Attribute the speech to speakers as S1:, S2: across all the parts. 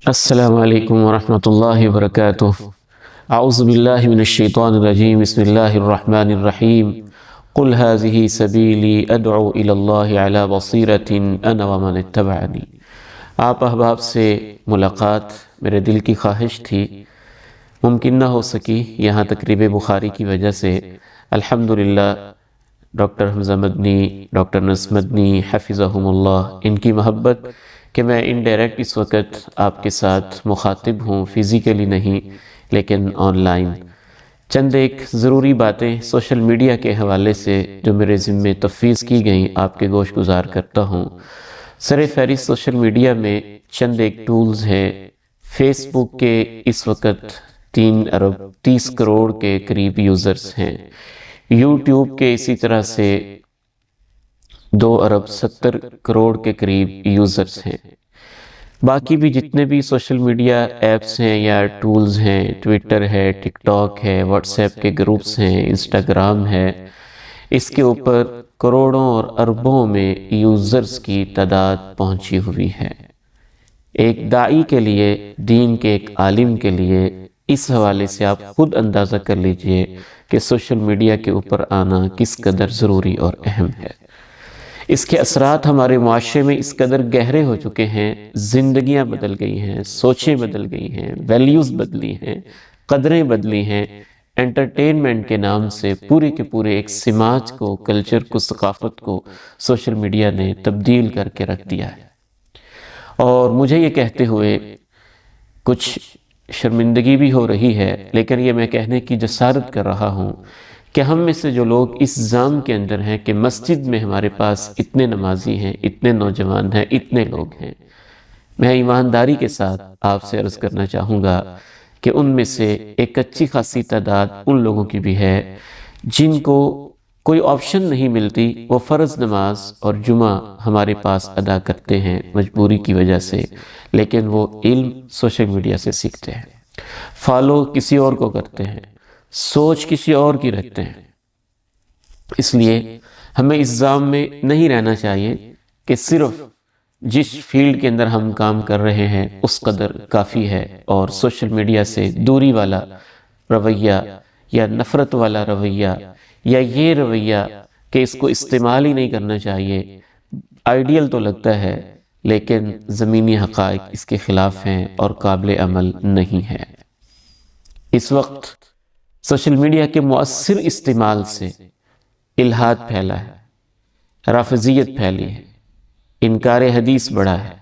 S1: السلام علیکم ورحمۃ اللہ وبرکاتہ۔ اعوذ باللہ من الشیطان الرجیم، بسم اللہ الرحمن الرحیم۔ قل هذه سبیلی ادعو الی اللہ علی بصیرۃ انا ومن اتبعنی۔ آپ احباب سے ملاقات میرے دل کی خواہش تھی، ممکن نہ ہو سکی یہاں تقریب بخاری کی وجہ سے۔ الحمدللہ ڈاکٹر حمزہ مدنی، ڈاکٹر نصر مدنی حفظہم اللہ، ان کی محبت کہ میں انڈائریکٹ اس وقت آپ کے ساتھ مخاطب ہوں، فزیکلی نہیں لیکن آن لائن۔ چند ایک ضروری باتیں سوشل میڈیا کے حوالے سے جو میرے ذمے تفویض کی گئیں آپ کے گوش گزار کرتا ہوں۔ سر فہرست سوشل میڈیا میں چند ایک ٹولز ہیں۔ فیس بک کے اس وقت 3 ارب 30 کروڑ کے قریب یوزرز ہیں۔ یوٹیوب کے اسی طرح سے 2 ارب 70 کروڑ کے قریب یوزرز ہیں۔ باقی بھی جتنے بھی سوشل میڈیا ایپس ہیں یا ٹولز ہیں، ٹویٹر ہے، ٹک ٹاک ہے، واٹس ایپ کے گروپس ہیں، انسٹاگرام ہے، اس کے اوپر کروڑوں اور اربوں میں یوزرز کی تعداد پہنچی ہوئی ہے۔ ایک داعی کے لیے، دین کے ایک عالم کے لیے اس حوالے سے آپ خود اندازہ کر لیجئے کہ سوشل میڈیا کے اوپر آنا کس قدر ضروری اور اہم ہے۔ اس کے اثرات ہمارے معاشرے میں اس قدر گہرے ہو چکے ہیں، زندگیاں بدل گئی ہیں، سوچیں بدل گئی ہیں، ویلیوز بدلی ہیں، قدریں بدلی ہیں۔ انٹرٹینمنٹ کے نام سے پورے کے پورے ایک سماج کو، کلچر کو، ثقافت کو سوشل میڈیا نے تبدیل کر کے رکھ دیا ہے۔ اور مجھے یہ کہتے ہوئے کچھ شرمندگی بھی ہو رہی ہے، لیکن یہ میں کہنے کی جسارت کر رہا ہوں کہ ہم میں سے جو لوگ اس زام کے اندر ہیں کہ مسجد میں ہمارے پاس اتنے نمازی ہیں، اتنے نوجوان ہیں، اتنے لوگ ہیں، میں ایمانداری کے ساتھ آپ سے عرض کرنا چاہوں گا کہ ان میں سے ایک اچھی خاصی تعداد ان لوگوں کی بھی ہے جن کو کوئی آپشن نہیں ملتی، وہ فرض نماز اور جمعہ ہمارے پاس ادا کرتے ہیں مجبوری کی وجہ سے، لیکن وہ علم سوشل میڈیا سے سیکھتے ہیں، فالو کسی اور کو کرتے ہیں، سوچ کسی اور کی رکھتے ہیں۔ اس لیے ہمیں اس زام میں نہیں رہنا چاہیے کہ صرف جس فیلڈ کے اندر ہم کام کر رہے ہیں اس قدر کافی ہے، اور سوشل میڈیا سے دوری والا رویہ یا نفرت والا رویہ یا یہ رویہ کہ اس کو استعمال ہی نہیں کرنا چاہیے، آئیڈیل تو لگتا ہے لیکن زمینی حقائق اس کے خلاف ہیں اور قابل عمل نہیں ہے۔ اس وقت سوشل میڈیا کے مؤثر استعمال سے الحاد پھیلا ہے، رافضیت پھیلی ہے، انکار حدیث بڑھا ہے،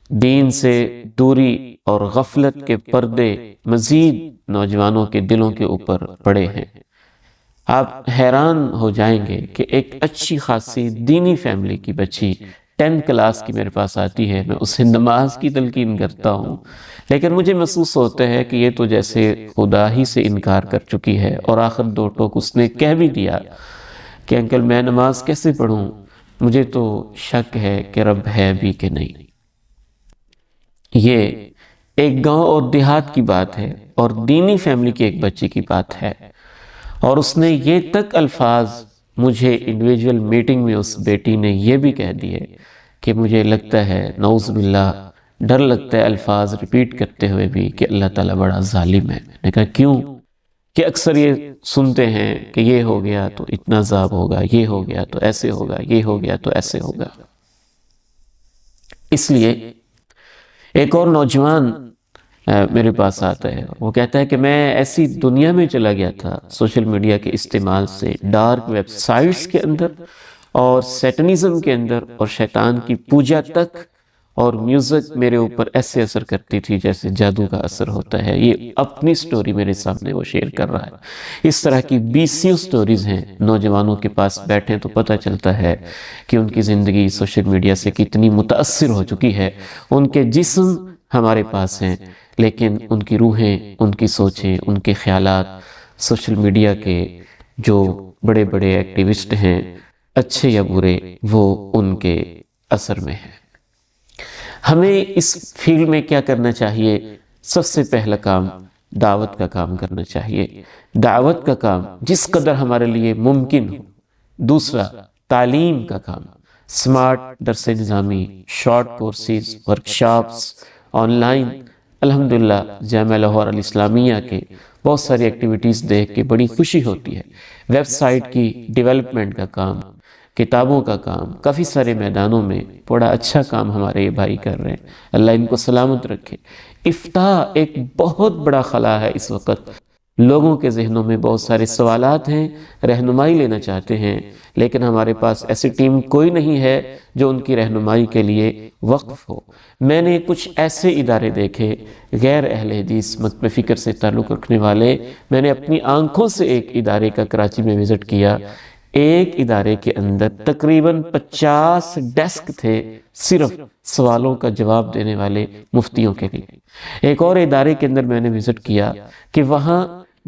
S1: دین سے دوری اور غفلت کے پردے مزید نوجوانوں کے دلوں کے اوپر پڑے ہیں۔ آپ حیران ہو جائیں گے کہ ایک اچھی خاصی دینی فیملی کی بچی 10 کلاس کی میرے پاس آتی ہے، میں اسے نماز کی تلقین کرتا ہوں، لیکن مجھے محسوس ہوتا ہے کہ یہ تو جیسے خدا ہی سے انکار کر چکی ہے، اور آخر 2 ٹوک اس نے کہہ بھی دیا کہ انکل میں نماز کیسے پڑھوں، مجھے تو شک ہے کہ رب ہے بھی کہ نہیں۔ یہ ایک گاؤں اور دیہات کی بات ہے اور دینی فیملی کی ایک بچی کی بات ہے، اور اس نے یہ تک الفاظ مجھے انڈیویجول میٹنگ میں اس بیٹی نے یہ بھی کہہ دیے کہ مجھے لگتا ہے، نعوذ باللہ، ڈر لگتا ہے الفاظ ریپیٹ کرتے ہوئے بھی کہ اللہ تعالیٰ بڑا ظالم ہے۔ میں نے کہا کیوں؟ کہ اکثر یہ سنتے ہیں کہ یہ ہو گیا تو اتنا عذاب ہوگا، یہ ہو گیا تو ایسے ہوگا، یہ ہو گیا تو ایسے ہوگا۔ اس لیے ایک اور نوجوان میرے پاس آتا ہے، وہ کہتا ہے کہ میں ایسی دنیا میں چلا گیا تھا سوشل میڈیا کے استعمال سے، ڈارک ویب سائٹس کے اندر اور سیٹنزم کے اندر، اور شیطان کی پوجا تک، اور میوزک میرے اوپر ایسے اثر کرتی تھی جیسے جادو کا اثر ہوتا ہے۔ یہ اپنی سٹوری میرے سامنے وہ شیئر کر رہا ہے۔ اس طرح کی 20 سٹوریز ہیں نوجوانوں کے پاس، بیٹھیں تو پتہ چلتا ہے کہ ان کی زندگی سوشل میڈیا سے کتنی متاثر ہو چکی ہے۔ ان کے جسم ہمارے پاس ہیں لیکن ان کی روحیں، ان کی سوچیں، ان کے خیالات سوشل میڈیا کے جو بڑے بڑے ایکٹیوسٹ ہیں، اچھے یا برے، وہ ان کے اثر میں ہیں۔ ہمیں اس فیلڈ میں کیا کرنا چاہیے؟ سب سے پہلا کام دعوت کا کام کرنا چاہیے، دعوت کا کام جس قدر ہمارے لیے ممکن ہو۔ دوسرا، تعلیم کا کام، سمارٹ درس نظامی، short courses, workshops online الحمدللہ جامعہ لاہور الاسلامیہ کے بہت ساری ایکٹیویٹیز دیکھ کے بڑی خوشی ہوتی ہے۔ ویب سائٹ کی ڈیولپمنٹ کا کام، کتابوں کا کام، کافی سارے میدانوں میں بڑا اچھا کام ہمارے یہ بھائی کر رہے ہیں، اللہ ان کو سلامت رکھے۔ افتاء ایک بہت بڑا خلا ہے اس وقت، لوگوں کے ذہنوں میں بہت سارے سوالات ہیں، رہنمائی لینا چاہتے ہیں، لیکن ہمارے پاس ایسی ٹیم کوئی نہیں ہے جو ان کی رہنمائی کے لیے وقف ہو۔ میں نے کچھ ایسے ادارے دیکھے غیر اہل حدیث مکتب فکر سے تعلق رکھنے والے، میں نے اپنی آنکھوں سے ایک ادارے کا کراچی میں وزٹ کیا، ایک ادارے کے اندر تقریباً 50 ڈیسک تھے صرف سوالوں کا جواب دینے والے مفتیوں کے لیے۔ ایک اور ادارے کے اندر میں نے وزٹ کیا کہ وہاں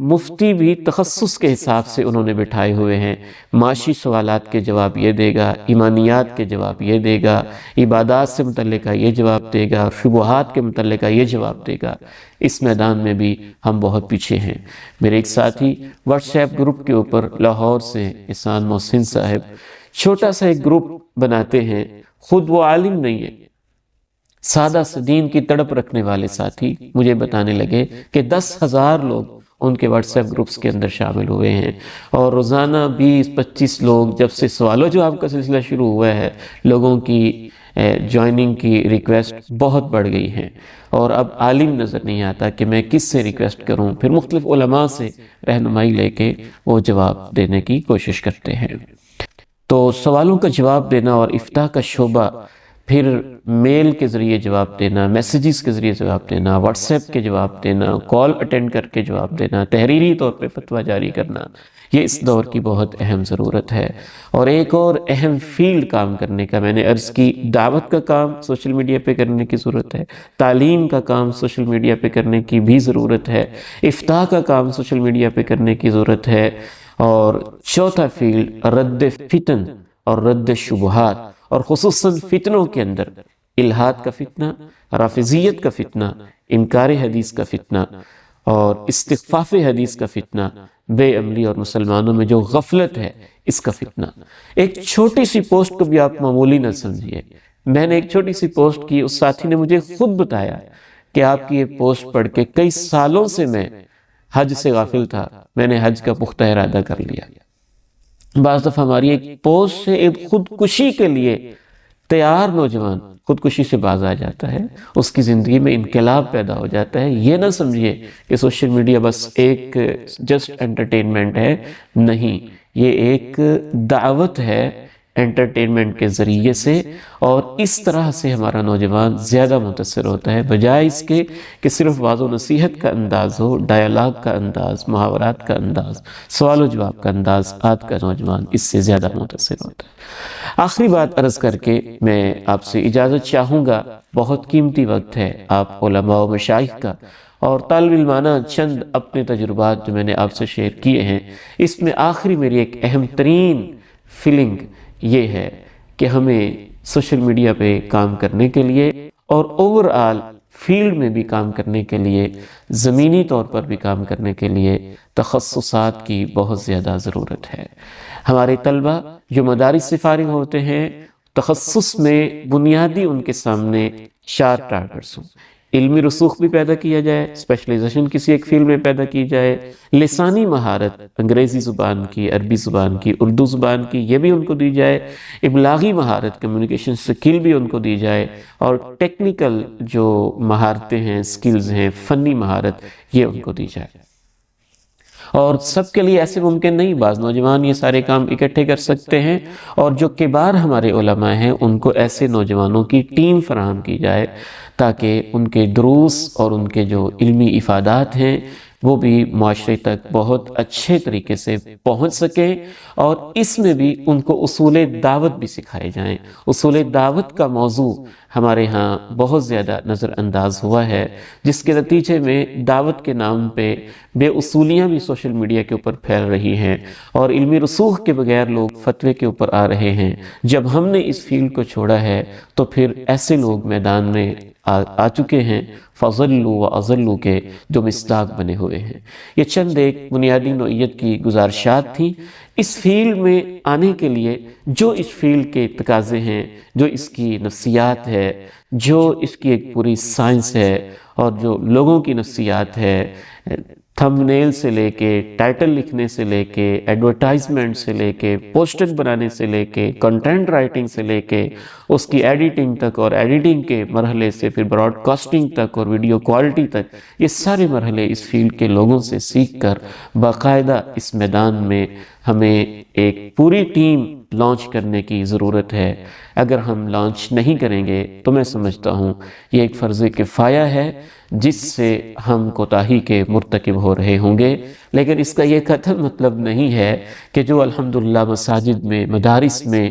S1: مفتی بھی تخصص کے حساب سے انہوں نے بٹھائے ہوئے ہیں، معاشی سوالات کے جواب یہ دے گا، ایمانیات کے جواب یہ دے گا، عبادات سے متعلقہ یہ جواب دے گا، شبہات کے متعلقہ یہ جواب دے گا۔ اس میدان میں بھی ہم بہت پیچھے ہیں۔ میرے ایک ساتھی واٹس ایپ گروپ کے اوپر لاہور سے احسان محسن صاحب چھوٹا سا ایک گروپ بناتے ہیں، خود وہ عالم نہیں ہے، سادہ سے دین کی تڑپ رکھنے والے ساتھی مجھے بتانے لگے کہ 10,000 لوگ ان کے واٹس ایپ گروپس کے اندر شامل ہوئے ہیں، اور روزانہ 20-25 لوگ، جب سے سوال و جواب کا سلسلہ شروع ہوا ہے، لوگوں کی جوائننگ کی ریکویسٹ بہت بڑھ گئی ہیں، اور اب عالم نظر نہیں آتا کہ میں کس سے ریکویسٹ کروں، پھر مختلف علماء سے رہنمائی لے کے وہ جواب دینے کی کوشش کرتے ہیں۔ تو سوالوں کا جواب دینا اور افتاء کا شعبہ، پھر میل کے ذریعے جواب دینا، میسیجز کے ذریعے جواب دینا، واٹس ایپ کے جواب دینا، کال اٹینڈ کر کے جواب دینا، تحریری طور پہ فتویٰ جاری کرنا، یہ اس دور کی بہت اہم ضرورت ہے۔ اور ایک اور اہم فیلڈ کام کرنے کا میں نے عرض کی، دعوت کا کام سوشل میڈیا پہ کرنے کی ضرورت ہے، تعلیم کا کام سوشل میڈیا پہ کرنے کی بھی ضرورت ہے، افتاء کا کام سوشل میڈیا پہ کرنے کی ضرورت ہے، اور چوتھا فیلڈ رد فتن اور رد شبہات، اور خصوصاً فتنوں کے اندر الہاد کا فتنہ، رافضیت کا فتنہ، انکار حدیث کا فتنہ، اور استخفاف حدیث کا فتنہ، بے عملی اور مسلمانوں میں جو غفلت ہے اس کا فتنہ۔ ایک چھوٹی سی پوسٹ کو بھی آپ معمولی نہ سمجھیے، میں نے ایک چھوٹی سی پوسٹ کی، اس ساتھی نے مجھے خود بتایا کہ آپ کی یہ پوسٹ پڑھ کے کئی سالوں سے میں حج سے غافل تھا، میں نے حج کا پختہ ارادہ کر لیا۔ بعض دفعہ ہماری ایک پوسٹ سے ایک خودکشی کے لیے تیار نوجوان خودکشی سے باز آ جاتا ہے، اس کی زندگی میں انقلاب پیدا ہو جاتا ہے۔ یہ نہ سمجھیے کہ سوشل میڈیا بس ایک جسٹ انٹرٹینمنٹ ہے، نہیں، یہ ایک دعوت ہے انٹرٹینمنٹ کے ذریعے سے، اور اس طرح سے ہمارا نوجوان زیادہ متاثر ہوتا ہے، بجائے اس کے کہ صرف واضح و نصیحت کا انداز ہو، ڈائیلاگ کا انداز، محاورات کا انداز، سوال و جواب کا انداز، آج کا نوجوان اس سے زیادہ متاثر ہوتا ہے۔ آخری بات عرض کر کے میں آپ سے اجازت چاہوں گا، بہت قیمتی وقت ہے آپ علماء و مشائخ کا، اور طالب علمانہ چند اپنے تجربات جو میں نے آپ سے شیئر کیے ہیں، اس میں آخری میری ایک اہم ترین فیلنگ یہ ہے کہ ہمیں سوشل میڈیا پہ کام کرنے کے لیے اور اوورآل فیلڈ میں بھی کام کرنے کے لیے، زمینی طور پر بھی کام کرنے کے لیے تخصصات کی بہت زیادہ ضرورت ہے۔ ہمارے طلبہ جو مدارس سے فارغ ہوتے ہیں، تخصص میں بنیادی ان کے سامنے 4 ٹارگٹس ہوں۔ علمی رسوخ بھی پیدا کیا جائے، اسپیشلائزیشن کسی ایک فیلڈ میں پیدا کی جائے، لسانی مہارت، انگریزی زبان کی، عربی زبان کی، اردو زبان کی، یہ بھی ان کو دی جائے، ابلاغی مہارت، کمیونیکیشن سکل بھی ان کو دی جائے، اور ٹیکنیکل جو مہارتیں ہیں، سکلز ہیں، فنی مہارت، یہ ان کو دی جائے۔ اور سب کے لیے ایسے ممکن نہیں، بعض نوجوان یہ سارے کام اکٹھے کر سکتے ہیں، اور جو کبار ہمارے علماء ہیں ان کو ایسے نوجوانوں کی ٹیم فراہم کی جائے تاکہ ان کے دروس اور ان کے جو علمی افادات ہیں وہ بھی معاشرے تک بہت اچھے طریقے سے پہنچ سکیں، اور اس میں بھی ان کو اصول دعوت بھی سکھائے جائیں۔ اصول دعوت کا موضوع ہمارے ہاں بہت زیادہ نظر انداز ہوا ہے، جس کے نتیجے میں دعوت کے نام پہ بے اصولیاں بھی سوشل میڈیا کے اوپر پھیل رہی ہیں، اور علمی رسوخ کے بغیر لوگ فتوے کے اوپر آ رہے ہیں۔ جب ہم نے اس فیلڈ کو چھوڑا ہے تو پھر ایسے لوگ میدان میں آ چکے ہیں فضلوا و اضلوا کے جو مصداق بنے ہوئے ہیں۔ یہ چند ایک بنیادی نوعیت کی گزارشات تھیں اس فیلڈ میں آنے کے لیے، جو اس فیلڈ کے تقاضے ہیں، جو اس کی نفسیات ہے، جو اس کی ایک پوری سائنس ہے، اور جو لوگوں کی نفسیات ہے، تھمبنیل سے لے کے ٹائٹل لکھنے سے لے کے ایڈورٹائزمنٹ سے لے کے پوسٹر بنانے سے لے کے کنٹینٹ رائٹنگ سے لے کے اس کی ایڈیٹنگ تک، اور ایڈیٹنگ کے مرحلے سے پھر براڈ کاسٹنگ تک اور ویڈیو کوالٹی تک، یہ سارے مرحلے اس فیلڈ کے لوگوں سے سیکھ کر باقاعدہ اس میدان میں ہمیں ایک پوری ٹیم لانچ کرنے کی ضرورت ہے۔ اگر ہم لانچ نہیں کریں گے تو میں سمجھتا ہوں یہ ایک فرض کفایہ ہے جس سے ہم کوتاہی کے مرتکب ہو رہے ہوں گے، لیکن اس کا یہ قطعاً مطلب نہیں ہے کہ جو الحمدللہ مساجد میں، مدارس میں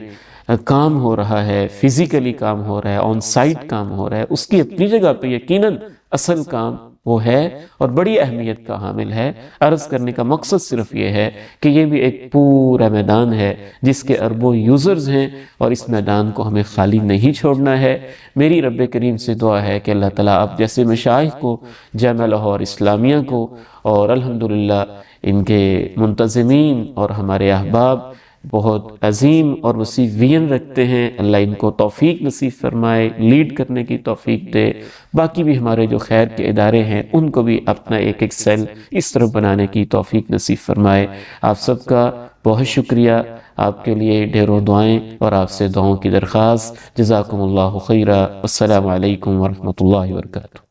S1: کام ہو رہا ہے، فزیکلی کام ہو رہا ہے، آن سائٹ کام ہو رہا ہے، اس کی اپنی جگہ پہ یقیناً اصل کام وہ ہے اور بڑی اہمیت کا حامل ہے۔ عرض کرنے کا مقصد صرف یہ ہے کہ یہ بھی ایک پورا میدان ہے جس کے اربوں یوزرز ہیں، اور اس میدان کو ہمیں خالی نہیں چھوڑنا ہے۔ میری رب کریم سے دعا ہے کہ اللہ تعالیٰ آپ جیسے مشائخ کو، جامعہ لاہور اسلامیہ کو، اور الحمدللہ ان کے منتظمین اور ہمارے احباب بہت عظیم اور وسیع ویژن رکھتے ہیں، اللہ ان کو توفیق نصیب فرمائے، لیڈ کرنے کی توفیق دے۔ باقی بھی ہمارے جو خیر کے ادارے ہیں ان کو بھی اپنا ایک ایک سیل اس طرف بنانے کی توفیق نصیب فرمائے۔ آپ سب کا بہت شکریہ، آپ کے لیے ڈھیروں دعائیں اور آپ سے دعاؤں کی درخواست۔ جزاکم اللہ خیرا، السلام علیکم ورحمۃ اللہ وبرکاتہ۔